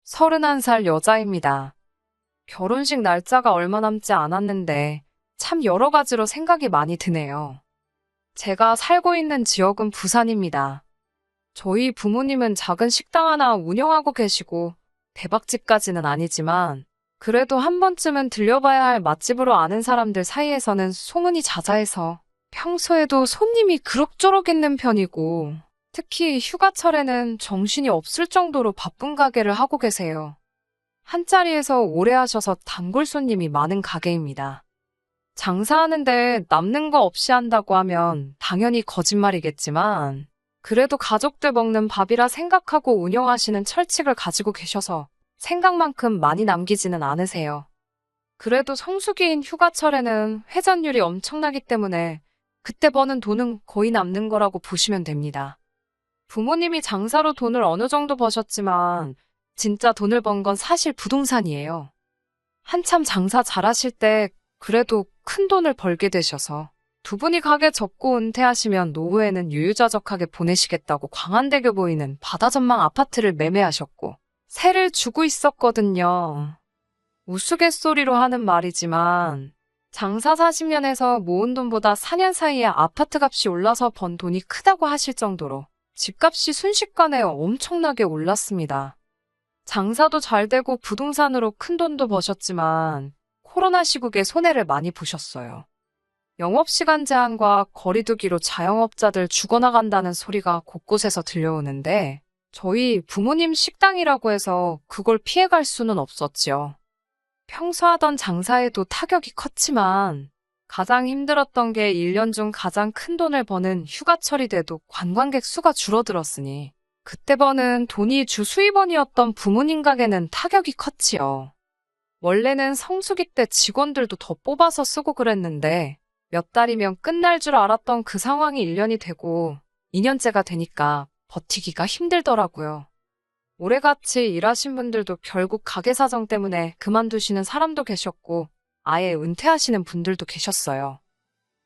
31살 여자입니다. 결혼식 날짜가 얼마 남지 않았는데 참 여러 가지로 생각이 많이 드네요. 제가 살고 있는 지역은 부산입니다. 저희 부모님은 작은 식당 하나 운영하고 계시고 대박집까지는 아니지만 그래도 한 번쯤은 들려봐야 할 맛집으로 아는 사람들 사이에서는 소문이 자자해서 평소에도 손님이 그럭저럭 있는 편이고 특히 휴가철에는 정신이 없을 정도로 바쁜 가게를 하고 계세요. 한자리에서 오래 하셔서 단골 손님이 많은 가게입니다. 장사하는데 남는 거 없이 한다고 하면 당연히 거짓말이겠지만 그래도 가족들 먹는 밥이라 생각하고 운영하시는 철칙을 가지고 계셔서 생각만큼 많이 남기지는 않으세요. 그래도 성수기인 휴가철에는 회전율이 엄청나기 때문에 그때 버는 돈은 거의 남는 거라고 보시면 됩니다. 부모님이 장사로 돈을 어느 정도 버셨지만 진짜 돈을 번 건 사실 부동산이에요. 한참 장사 잘하실 때 그래도 큰 돈을 벌게 되셔서 두 분이 가게 접고 은퇴하시면 노후에는 유유자적하게 보내시겠다고 광안대교 보이는 바다 전망 아파트를 매매하셨고 세를 주고 있었거든요. 우스갯소리로 하는 말이지만 장사 40년에서 모은 돈보다 4년 사이에 아파트 값이 올라서 번 돈이 크다고 하실 정도로 집값이 순식간에 엄청나게 올랐습니다. 장사도 잘 되고 부동산으로 큰 돈도 버셨지만 코로나 시국에 손해를 많이 보셨어요. 영업시간 제한과 거리두기로 자영업자들 죽어나간다는 소리가 곳곳에서 들려오는데 저희 부모님 식당이라고 해서 그걸 피해갈 수는 없었지요. 평소 하던 장사에도 타격이 컸지만 가장 힘들었던 게 1년 중 가장 큰 돈을 버는 휴가철이 돼도 관광객 수가 줄어들었으니 그때 버는 돈이 주 수입원이었던 부모님 가게는 타격이 컸지요. 원래는 성수기 때 직원들도 더 뽑아서 쓰고 그랬는데 몇 달이면 끝날 줄 알았던 그 상황이 1년이 되고 2년째가 되니까 버티기가 힘들더라고요. 오래같이 일하신 분들도 결국 가게 사정 때문에 그만두시는 사람도 계셨고 아예 은퇴하시는 분들도 계셨어요.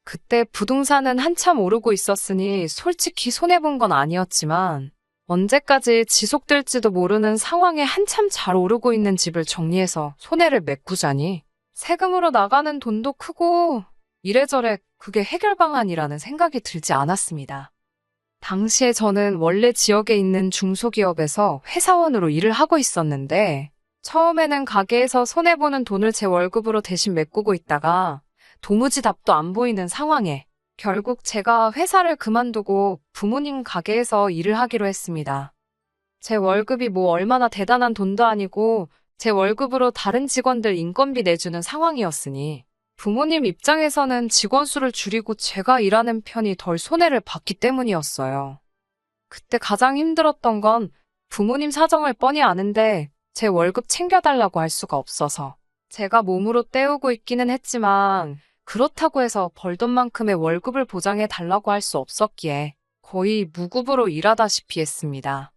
그때 부동산은 한참 오르고 있었으니 솔직히 손해본 건 아니었지만 언제까지 지속될지도 모르는 상황에 한참 잘 오르고 있는 집을 정리해서 손해를 메꾸자니 세금으로 나가는 돈도 크고 이래저래 그게 해결 방안이라는 생각이 들지 않았습니다. 당시에 저는 원래 지역에 있는 중소기업에서 회사원으로 일을 하고 있었는데 처음에는 가게에서 손해보는 돈을 제 월급으로 대신 메꾸고 있다가 도무지 답도 안 보이는 상황에 결국 제가 회사를 그만두고 부모님 가게에서 일을 하기로 했습니다. 제 월급이 뭐 얼마나 대단한 돈도 아니고 제 월급으로 다른 직원들 인건비 내주는 상황이었으니 부모님 입장에서는 직원 수를 줄이고 제가 일하는 편이 덜 손해를 봤기 때문이었어요. 그때 가장 힘들었던 건 부모님 사정을 뻔히 아는데 제 월급 챙겨달라고 할 수가 없어서 제가 몸으로 때우고 있기는 했지만 그렇다고 해서 벌던 만큼의 월급을 보장해 달라고 할 수 없었기에 거의 무급으로 일하다시피 했습니다.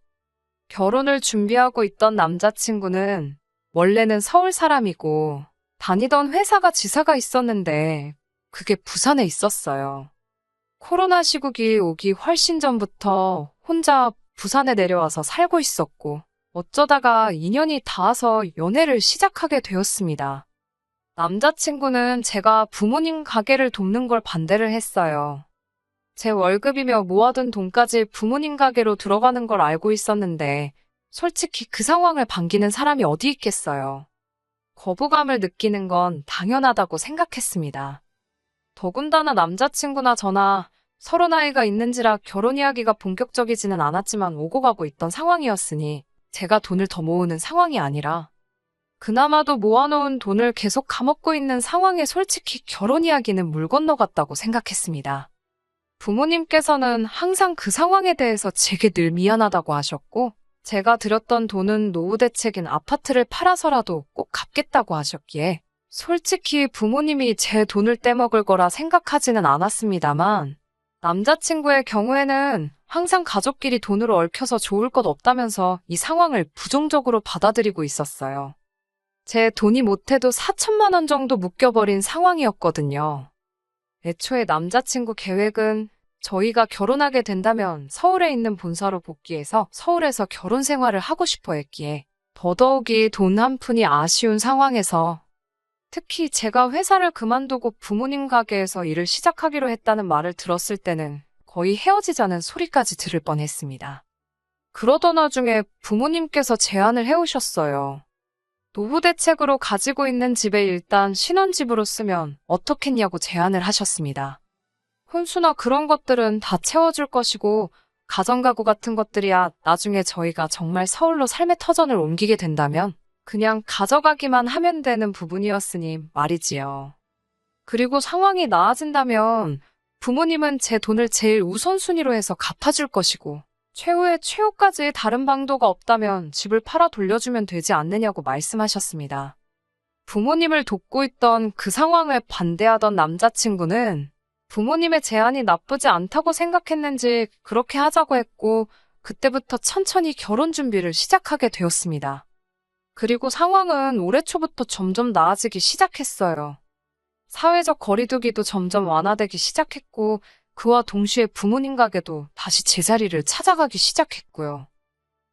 결혼을 준비하고 있던 남자친구는 원래는 서울 사람이고 다니던 회사가 지사가 있었는데 그게 부산에 있었어요. 코로나 시국이 오기 훨씬 전부터 혼자 부산에 내려와서 살고 있었고 어쩌다가 인연이 닿아서 연애를 시작하게 되었습니다. 남자친구는 제가 부모님 가게를 돕는 걸 반대를 했어요. 제 월급이며 모아둔 돈까지 부모님 가게로 들어가는 걸 알고 있었는데 솔직히 그 상황을 반기는 사람이 어디 있겠어요. 거부감을 느끼는 건 당연하다고 생각했습니다. 더군다나 남자친구나 저나 서로 나이가 있는지라 결혼 이야기가 본격적이지는 않았지만 오고 가고 있던 상황이었으니 제가 돈을 더 모으는 상황이 아니라 그나마도 모아놓은 돈을 계속 까먹고 있는 상황에 솔직히 결혼 이야기는 물 건너갔다고 생각했습니다. 부모님께서는 항상 그 상황에 대해서 제게 늘 미안하다고 하셨고 제가 들였던 돈은 노후 대책인 아파트를 팔아서라도 꼭 갚겠다고 하셨기에 솔직히 부모님이 제 돈을 떼먹을 거라 생각하지는 않았습니다만 남자친구의 경우에는 항상 가족끼리 돈으로 얽혀서 좋을 것 없다면서 이 상황을 부정적으로 받아들이고 있었어요. 제 돈이 못해도 4천만 원 정도 묶여버린 상황이었거든요. 애초에 남자친구 계획은 저희가 결혼하게 된다면 서울에 있는 본사로 복귀해서 서울에서 결혼 생활을 하고 싶어 했기에 더더욱이 돈 한 푼이 아쉬운 상황에서 특히 제가 회사를 그만두고 부모님 가게에서 일을 시작하기로 했다는 말을 들었을 때는 거의 헤어지자는 소리까지 들을 뻔했습니다. 그러던 와중에 부모님께서 제안을 해오셨어요. 노후 대책으로 가지고 있는 집에 일단 신혼집으로 쓰면 어떻겠냐고 제안을 하셨습니다. 혼수나 그런 것들은 다 채워줄 것이고 가정가구 같은 것들이야 나중에 저희가 정말 서울로 삶의 터전을 옮기게 된다면 그냥 가져가기만 하면 되는 부분이었으니 말이지요. 그리고 상황이 나아진다면 부모님은 제 돈을 제일 우선순위로 해서 갚아줄 것이고 최후의 최후까지 다른 방도가 없다면 집을 팔아 돌려주면 되지 않느냐고 말씀하셨습니다. 부모님을 돕고 있던 그 상황을 반대하던 남자친구는 부모님의 제안이 나쁘지 않다고 생각했는지 그렇게 하자고 했고 그때부터 천천히 결혼 준비를 시작하게 되었습니다. 그리고 상황은 올해 초부터 점점 나아지기 시작했어요. 사회적 거리두기도 점점 완화되기 시작했고 그와 동시에 부모님 가게도 다시 제자리를 찾아가기 시작했고요.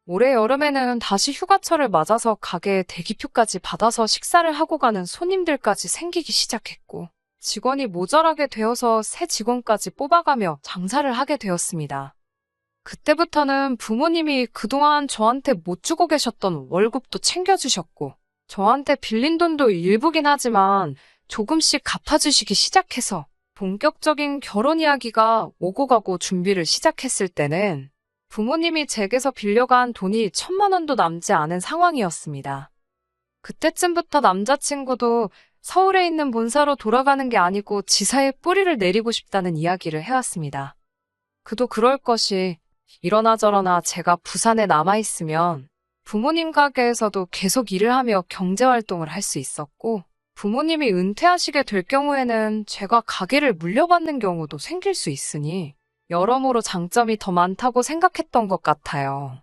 올해 여름에는 다시 휴가철을 맞아서 가게에 대기표까지 받아서 식사를 하고 가는 손님들까지 생기기 시작했고 직원이 모자라게 되어서 새 직원까지 뽑아가며 장사를 하게 되었습니다. 그때부터는 부모님이 그동안 저한테 못 주고 계셨던 월급도 챙겨주셨고 저한테 빌린 돈도 일부긴 하지만 조금씩 갚아주시기 시작해서 본격적인 결혼 이야기가 오고 가고 준비를 시작했을 때는 부모님이 제게서 빌려간 돈이 1,000만 원도 남지 않은 상황이었습니다. 그때쯤부터 남자친구도 서울에 있는 본사로 돌아가는 게 아니고 지사에 뿌리를 내리고 싶다는 이야기를 해왔습니다. 그도 그럴 것이 이러나 저러나 제가 부산에 남아있으면 부모님 가게에서도 계속 일을 하며 경제활동을 할 수 있었고 부모님이 은퇴하시게 될 경우에는 제가 가게를 물려받는 경우도 생길 수 있으니 여러모로 장점이 더 많다고 생각했던 것 같아요.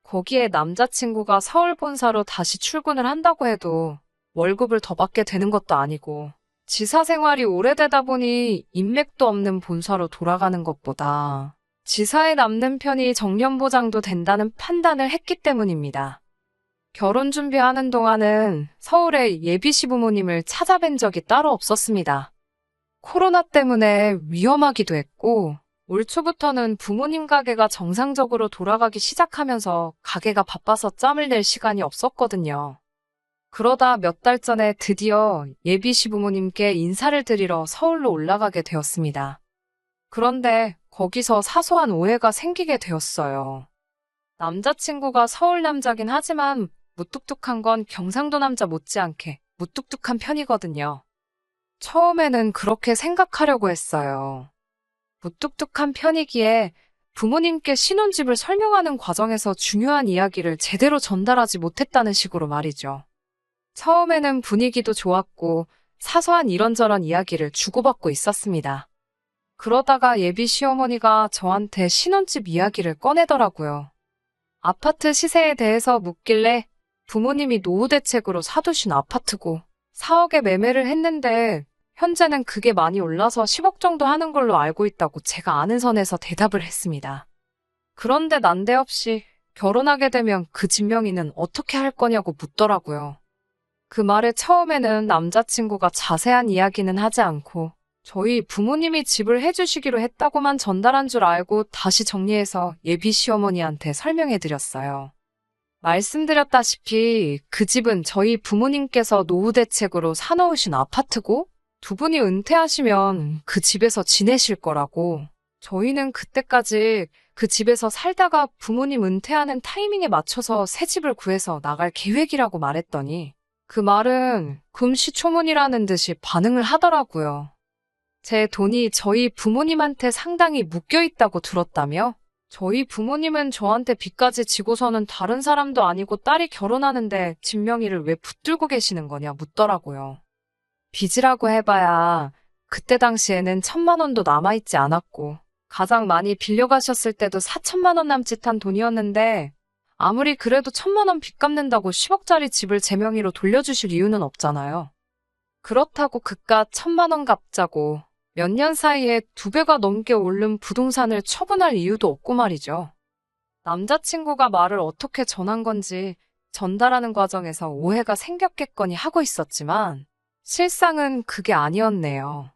거기에 남자친구가 서울 본사로 다시 출근을 한다고 해도 월급을 더 받게 되는 것도 아니고 지사 생활이 오래되다 보니 인맥도 없는 본사로 돌아가는 것보다 지사에 남는 편이 정년보장도 된다는 판단을 했기 때문입니다. 결혼 준비하는 동안은 서울에 예비 시부모님을 찾아뵌 적이 따로 없었습니다. 코로나 때문에 위험하기도 했고 올 초부터는 부모님 가게가 정상적으로 돌아가기 시작하면서 가게가 바빠서 짬을 낼 시간이 없었거든요. 그러다 몇 달 전에 드디어 예비 시부모님께 인사를 드리러 서울로 올라가게 되었습니다. 그런데 거기서 사소한 오해가 생기게 되었어요. 남자친구가 서울 남자긴 하지만 무뚝뚝한 건 경상도 남자 못지않게 무뚝뚝한 편이거든요. 처음에는 그렇게 생각하려고 했어요. 무뚝뚝한 편이기에 부모님께 신혼집을 설명하는 과정에서 중요한 이야기를 제대로 전달하지 못했다는 식으로 말이죠. 처음에는 분위기도 좋았고 사소한 이런저런 이야기를 주고받고 있었습니다. 그러다가 예비 시어머니가 저한테 신혼집 이야기를 꺼내더라고요. 아파트 시세에 대해서 묻길래 부모님이 노후 대책으로 사두신 아파트고 4억에 매매를 했는데 현재는 그게 많이 올라서 10억 정도 하는 걸로 알고 있다고 제가 아는 선에서 대답을 했습니다. 그런데 난데없이 결혼하게 되면 그 집 명의는 어떻게 할 거냐고 묻더라고요. 그 말에 처음에는 남자친구가 자세한 이야기는 하지 않고 저희 부모님이 집을 해주시기로 했다고만 전달한 줄 알고 다시 정리해서 예비 시어머니한테 설명해드렸어요. 말씀드렸다시피 그 집은 저희 부모님께서 노후 대책으로 사놓으신 아파트고 두 분이 은퇴하시면 그 집에서 지내실 거라고 저희는 그때까지 그 집에서 살다가 부모님 은퇴하는 타이밍에 맞춰서 새 집을 구해서 나갈 계획이라고 말했더니 그 말은 금시초문이라는 듯이 반응을 하더라고요. 제 돈이 저희 부모님한테 상당히 묶여있다고 들었다며 저희 부모님은 저한테 빚까지 지고서는 다른 사람도 아니고 딸이 결혼하는데 집 명의를 왜 붙들고 계시는 거냐 묻더라고요. 빚이라고 해봐야 그때 당시에는 1,000만 원도 남아있지 않았고 가장 많이 빌려가셨을 때도 4천만 원 남짓한 돈이었는데 아무리 그래도 1,000만 원 빚 갚는다고 10억짜리 집을 제 명의로 돌려주실 이유는 없잖아요. 그렇다고 그깟 1,000만 원 갚자고 몇 년 사이에 2배가 넘게 오른 부동산을 처분할 이유도 없고 말이죠. 남자친구가 말을 어떻게 전한 건지 전달하는 과정에서 오해가 생겼겠거니 하고 있었지만 실상은 그게 아니었네요.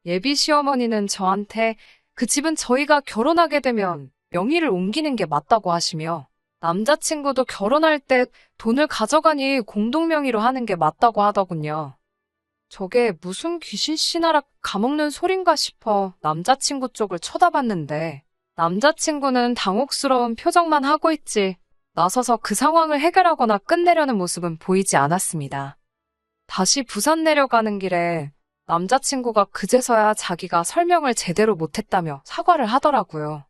예비 시어머니는 저한테 그 집은 저희가 결혼하게 되면 명의를 옮기는 게 맞다고 하시며 남자친구도 결혼할 때 돈을 가져가니 공동 명의로 하는 게 맞다고 하더군요. 저게 무슨 귀신 씨나라 까먹는 소린가 싶어 남자친구 쪽을 쳐다봤는데 남자친구는 당혹스러운 표정만 하고 있지 나서서 그 상황을 해결하거나 끝내려는 모습은 보이지 않았습니다. 다시 부산 내려가는 길에 남자친구가 그제서야 자기가 설명을 제대로 못했다며 사과를 하더라고요.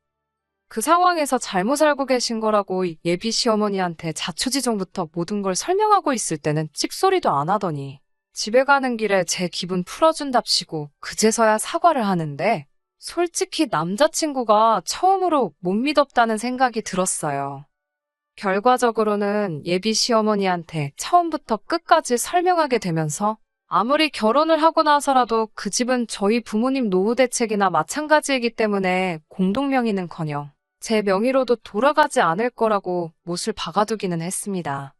그 상황에서 잘못 알고 계신 거라고 예비 시어머니한테 자초지종부터 모든 걸 설명하고 있을 때는 찍소리도 안 하더니 집에 가는 길에 제 기분 풀어준답시고 그제서야 사과를 하는데 솔직히 남자친구가 처음으로 못 믿었다는 생각이 들었어요. 결과적으로는 예비 시어머니한테 처음부터 끝까지 설명하게 되면서 아무리 결혼을 하고 나서라도 그 집은 저희 부모님 노후 대책이나 마찬가지이기 때문에 공동명의는커녕 제 명의로도 돌아가지 않을 거라고 못을 박아두기는 했습니다.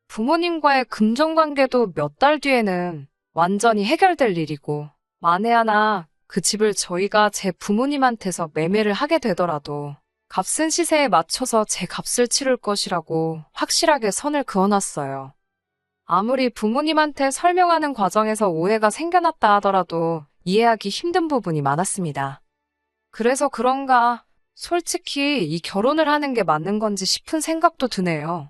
부모님과의 금전관계도 몇 달 뒤에는 완전히 해결될 일이고 만에 하나 그 집을 저희가 제 부모님한테서 매매를 하게 되더라도 값은 시세에 맞춰서 제 값을 치를 것이라고 확실하게 선을 그어놨어요. 아무리 부모님한테 설명하는 과정에서 오해가 생겨났다 하더라도 이해하기 힘든 부분이 많았습니다. 그래서 그런가 솔직히 이 결혼을 하는 게 맞는 건지 싶은 생각도 드네요.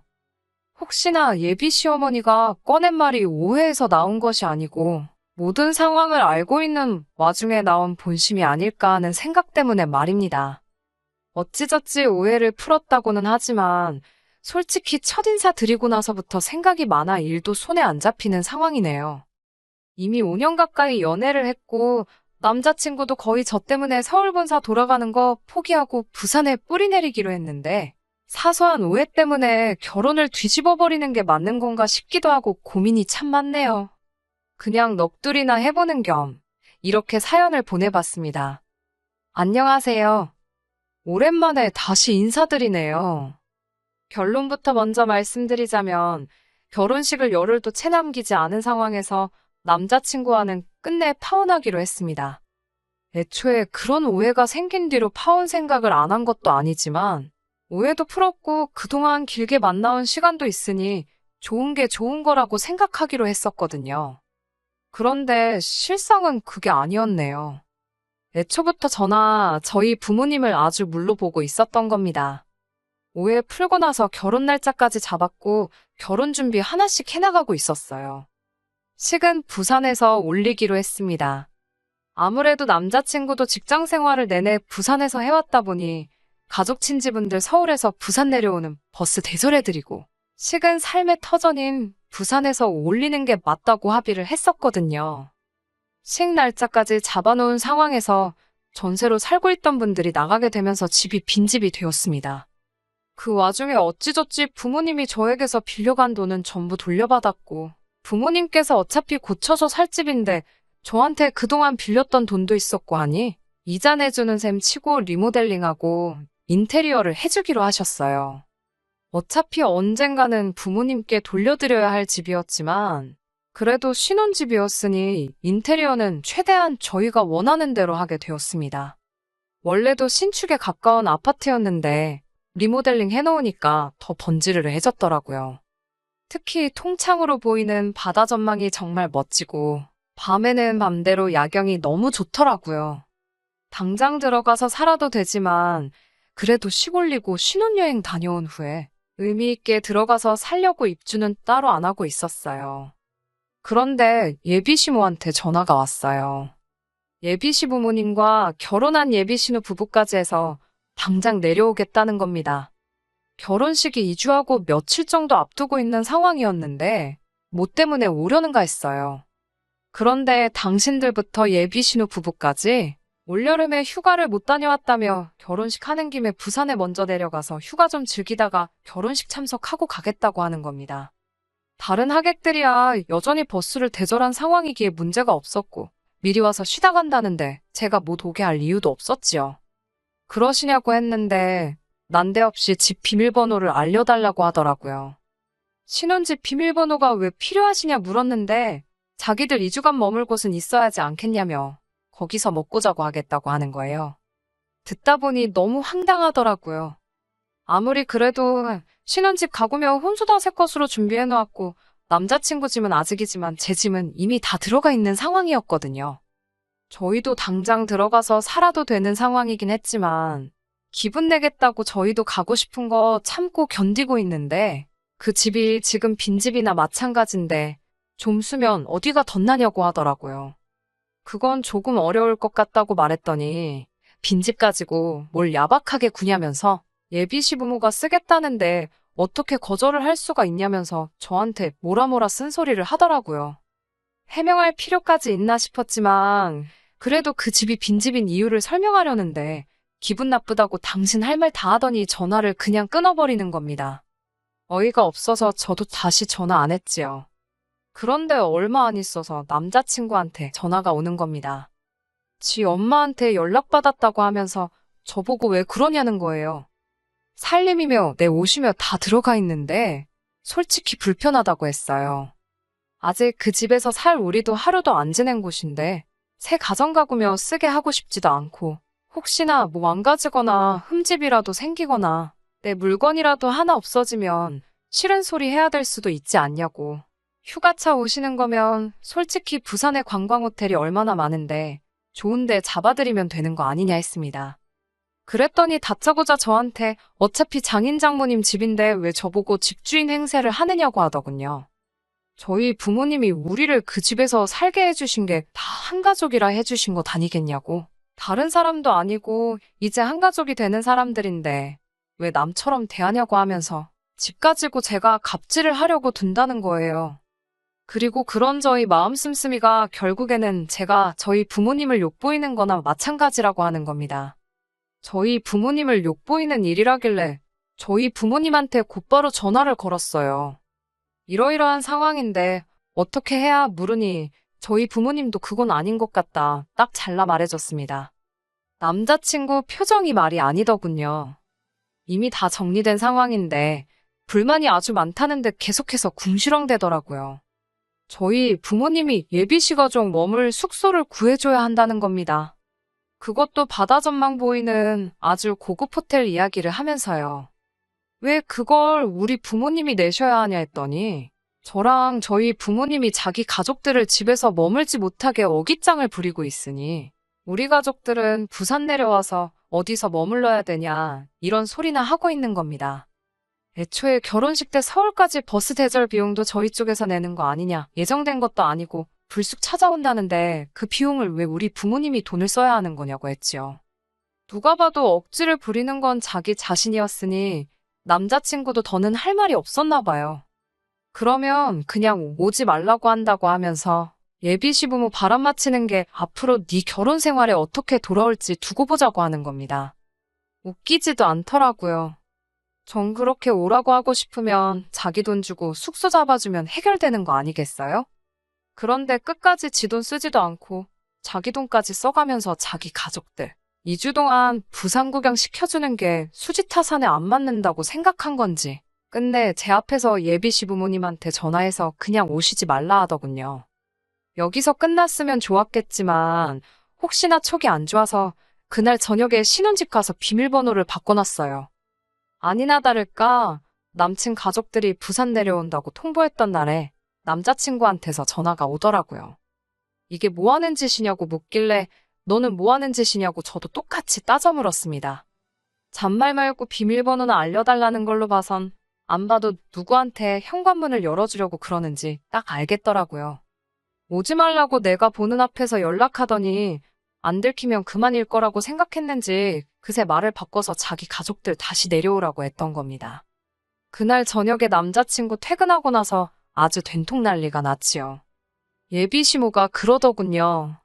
혹시나 예비 시어머니가 꺼낸 말이 오해에서 나온 것이 아니고 모든 상황을 알고 있는 와중에 나온 본심이 아닐까 하는 생각 때문에 말입니다. 어찌저찌 오해를 풀었다고는 하지만 솔직히 첫인사 드리고 나서부터 생각이 많아 일도 손에 안 잡히는 상황이네요. 이미 5년 가까이 연애를 했고 남자친구도 거의 저 때문에 서울 본사 돌아가는 거 포기하고 부산에 뿌리 내리기로 했는데 사소한 오해 때문에 결혼을 뒤집어버리는 게 맞는 건가 싶기도 하고 고민이 참 많네요. 그냥 넋두리나 해보는 겸 이렇게 사연을 보내봤습니다. 안녕하세요. 오랜만에 다시 인사드리네요. 결론부터 먼저 말씀드리자면 결혼식을 열흘도 채 남기지 않은 상황에서 남자친구와는 끝내 파혼하기로 했습니다. 애초에 그런 오해가 생긴 뒤로 파혼 생각을 안 한 것도 아니지만 오해도 풀었고 그동안 길게 만나온 시간도 있으니 좋은 게 좋은 거라고 생각하기로 했었거든요. 그런데 실상은 그게 아니었네요. 애초부터 저나 저희 부모님을 아주 물러보고 있었던 겁니다. 오해 풀고 나서 결혼 날짜까지 잡았고 결혼 준비 하나씩 해나가고 있었어요. 식은 부산에서 올리기로 했습니다. 아무래도 남자친구도 직장 생활을 내내 부산에서 해왔다 보니 가족 친지분들 서울에서 부산 내려오는 버스 대절해드리고 식은 삶의 터전인 부산에서 올리는 게 맞다고 합의를 했었거든요. 식 날짜까지 잡아놓은 상황에서 전세로 살고 있던 분들이 나가게 되면서 집이 빈집이 되었습니다. 그 와중에 어찌저찌 부모님이 저에게서 빌려간 돈은 전부 돌려받았고 부모님께서 어차피 고쳐서 살 집인데 저한테 그동안 빌렸던 돈도 있었고 하니 이자 내주는 셈 치고 리모델링하고 인테리어를 해주기로 하셨어요. 어차피 언젠가는 부모님께 돌려드려야 할 집이었지만 그래도 신혼집이었으니 인테리어는 최대한 저희가 원하는 대로 하게 되었습니다. 원래도 신축에 가까운 아파트였는데 리모델링 해놓으니까 더 번지르르해졌더라고요. 특히 통창으로 보이는 바다 전망이 정말 멋지고 밤에는 맘대로 야경이 너무 좋더라고요. 당장 들어가서 살아도 되지만 그래도 시골리고 신혼여행 다녀온 후에 의미 있게 들어가서 살려고 입주는 따로 안 하고 있었어요. 그런데 예비시모한테 전화가 왔어요. 예비시부모님과 결혼한 예비신우 부부까지 해서 당장 내려오겠다는 겁니다. 결혼식이 2주하고 며칠 정도 앞두고 있는 상황이었는데 뭐 때문에 오려는가 했어요. 그런데 당신들부터 예비신우 부부까지 올여름에 휴가를 못 다녀왔다며 결혼식 하는 김에 부산에 먼저 내려가서 휴가 좀 즐기다가 결혼식 참석하고 가겠다고 하는 겁니다. 다른 하객들이야 여전히 버스를 대절한 상황이기에 문제가 없었고 미리 와서 쉬다 간다는데 제가 못 오게 할 이유도 없었지요. 그러시냐고 했는데 난데없이 집 비밀번호를 알려달라고 하더라고요. 신혼집 비밀번호가 왜 필요하시냐 물었는데 자기들 2주간 머물 곳은 있어야지 않겠냐며 거기서 먹고 자고 하겠다고 하는 거예요. 듣다 보니 너무 황당하더라고요. 아무리 그래도 신혼집 가구며 혼수 다 새 것으로 준비해놓았고 남자친구 짐은 아직이지만 제 짐은 이미 다 들어가 있는 상황이었거든요. 저희도 당장 들어가서 살아도 되는 상황이긴 했지만 기분 내겠다고 저희도 가고 싶은 거 참고 견디고 있는데 그 집이 지금 빈집이나 마찬가지인데 좀 쓰면 어디가 덧나냐고 하더라고요. 그건 조금 어려울 것 같다고 말했더니 빈집 가지고 뭘 야박하게 구냐면서 예비 시부모가 쓰겠다는데 어떻게 거절을 할 수가 있냐면서 저한테 뭐라 쓴소리를 하더라고요. 해명할 필요까지 있나 싶었지만 그래도 그 집이 빈집인 이유를 설명하려는데 기분 나쁘다고 당신 할 말 다 하더니 전화를 그냥 끊어버리는 겁니다. 어이가 없어서 저도 다시 전화 안 했지요. 그런데 얼마 안 있어서 남자친구한테 전화가 오는 겁니다. 지 엄마한테 연락받았다고 하면서 저보고 왜 그러냐는 거예요. 살림이며 내 옷이며 다 들어가 있는데 솔직히 불편하다고 했어요. 아직 그 집에서 살 우리도 하루도 안 지낸 곳인데 새 가정가구며 쓰게 하고 싶지도 않고 혹시나 뭐 망가지거나 흠집이라도 생기거나 내 물건이라도 하나 없어지면 싫은 소리 해야 될 수도 있지 않냐고. 휴가차 오시는 거면 솔직히 부산에 관광호텔이 얼마나 많은데 좋은데 잡아드리면 되는 거 아니냐 했습니다. 그랬더니 다짜고짜 저한테 어차피 장인 장모님 집인데 왜 저보고 집주인 행세를 하느냐고 하더군요. 저희 부모님이 우리를 그 집에서 살게 해주신 게 다 한가족이라 해주신 것 아니겠냐고. 다른 사람도 아니고 이제 한가족이 되는 사람들인데 왜 남처럼 대하냐고 하면서 집 가지고 제가 갑질을 하려고 둔다는 거예요. 그리고 그런 저희 마음 씀씀이가 결국에는 제가 저희 부모님을 욕보이는 거나 마찬가지라고 하는 겁니다. 저희 부모님을 욕보이는 일이라길래 저희 부모님한테 곧바로 전화를 걸었어요. 이러이러한 상황인데 어떻게 해야 물으니 저희 부모님도 그건 아닌 것 같다 딱 잘라 말해줬습니다. 남자친구 표정이 말이 아니더군요. 이미 다 정리된 상황인데 불만이 아주 많다는 듯 계속해서 궁시렁대더라고요. 저희 부모님이 예비시가족 머물 숙소를 구해줘야 한다는 겁니다. 그것도 바다 전망 보이는 아주 고급 호텔 이야기를 하면서요. 왜 그걸 우리 부모님이 내셔야 하냐 했더니 저랑 저희 부모님이 자기 가족들을 집에서 머물지 못하게 어깃장을 부리고 있으니 우리 가족들은 부산 내려와서 어디서 머물러야 되냐 이런 소리나 하고 있는 겁니다. 애초에 결혼식 때 서울까지 버스 대절 비용도 저희 쪽에서 내는 거 아니냐 예정된 것도 아니고 불쑥 찾아온다는데 그 비용을 왜 우리 부모님이 돈을 써야 하는 거냐고 했지요. 누가 봐도 억지를 부리는 건 자기 자신이었으니 남자친구도 더는 할 말이 없었나 봐요. 그러면 그냥 오지 말라고 한다고 하면서 예비 시부모 바람 맞히는 게 앞으로 네 결혼 생활에 어떻게 돌아올지 두고 보자고 하는 겁니다. 웃기지도 않더라고요. 전 그렇게 오라고 하고 싶으면 자기 돈 주고 숙소 잡아주면 해결되는 거 아니겠어요? 그런데 끝까지 지 돈 쓰지도 않고 자기 돈까지 써가면서 자기 가족들 2주 동안 부산 구경 시켜주는 게 수지타산에 안 맞는다고 생각한 건지 끝내 제 앞에서 예비 시부모님한테 전화해서 그냥 오시지 말라 하더군요. 여기서 끝났으면 좋았겠지만 혹시나 촉이 안 좋아서 그날 저녁에 신혼집 가서 비밀번호를 바꿔놨어요. 아니나 다를까 남친 가족들이 부산 내려온다고 통보했던 날에 남자친구한테서 전화가 오더라고요. 이게 뭐 하는 짓이냐고 묻길래 너는 뭐 하는 짓이냐고 저도 똑같이 따져 물었습니다. 잔말 말고 비밀번호나 알려달라는 걸로 봐선 안 봐도 누구한테 현관문을 열어주려고 그러는지 딱 알겠더라고요. 오지 말라고 내가 보는 앞에서 연락하더니 안 들키면 그만일 거라고 생각했는지 그새 말을 바꿔서 자기 가족들 다시 내려오라고 했던 겁니다. 그날 저녁에 남자친구 퇴근하고 나서 아주 된통 난리가 났지요. 예비 시모가 그러더군요.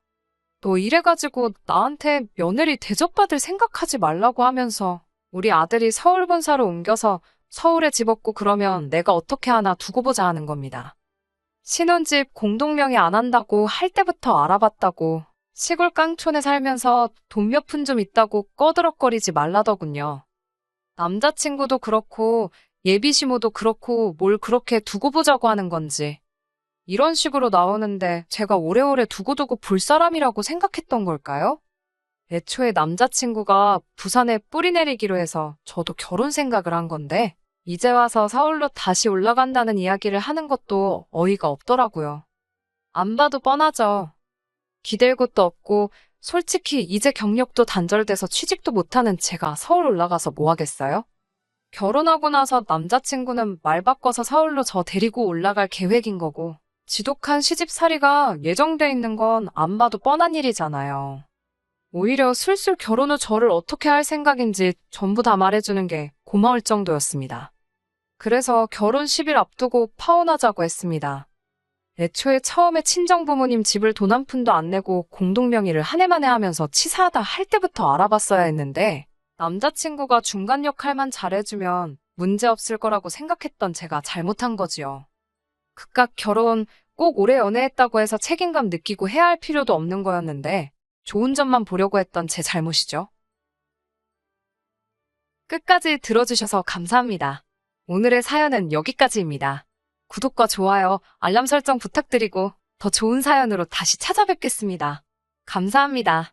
너 이래가지고 나한테 며느리 대접받을 생각하지 말라고 하면서 우리 아들이 서울 본사로 옮겨서 서울에 집 얻고 그러면 내가 어떻게 하나 두고 보자 하는 겁니다. 신혼집 공동명의 안 한다고 할 때부터 알아봤다고 시골 깡촌에 살면서 돈 몇 푼 좀 있다고 꺼드럭거리지 말라더군요. 남자친구도 그렇고 예비시모도 그렇고 뭘 그렇게 두고 보자고 하는 건지. 이런 식으로 나오는데 제가 오래오래 두고두고 볼 사람이라고 생각했던 걸까요? 애초에 남자친구가 부산에 뿌리 내리기로 해서 저도 결혼 생각을 한 건데, 이제 와서 서울로 다시 올라간다는 이야기를 하는 것도 어이가 없더라고요. 안 봐도 뻔하죠. 기댈 곳도 없고, 솔직히 이제 경력도 단절돼서 취직도 못하는 제가 서울 올라가서 뭐 하겠어요? 결혼하고 나서 남자친구는 말 바꿔서 서울로 저 데리고 올라갈 계획인 거고, 지독한 시집살이가 예정돼 있는 건 안 봐도 뻔한 일이잖아요. 오히려 술술 결혼 후 저를 어떻게 할 생각인지 전부 다 말해주는 게 고마울 정도였습니다. 그래서 결혼 10일 앞두고 파혼하자고 했습니다. 애초에 처음에 친정 부모님 집을 돈 한 푼도 안 내고 공동명의를 한 해 만에 하면서 치사하다 할 때부터 알아봤어야 했는데, 남자친구가 중간 역할만 잘해주면 문제없을 거라고 생각했던 제가 잘못한 거지요. 그깟 결혼 꼭 오래 연애했다고 해서 책임감 느끼고 해야 할 필요도 없는 거였는데, 좋은 점만 보려고 했던 제 잘못이죠. 끝까지 들어주셔서 감사합니다. 오늘의 사연은 여기까지입니다. 구독과 좋아요, 알람 설정 부탁드리고 더 좋은 사연으로 다시 찾아뵙겠습니다. 감사합니다.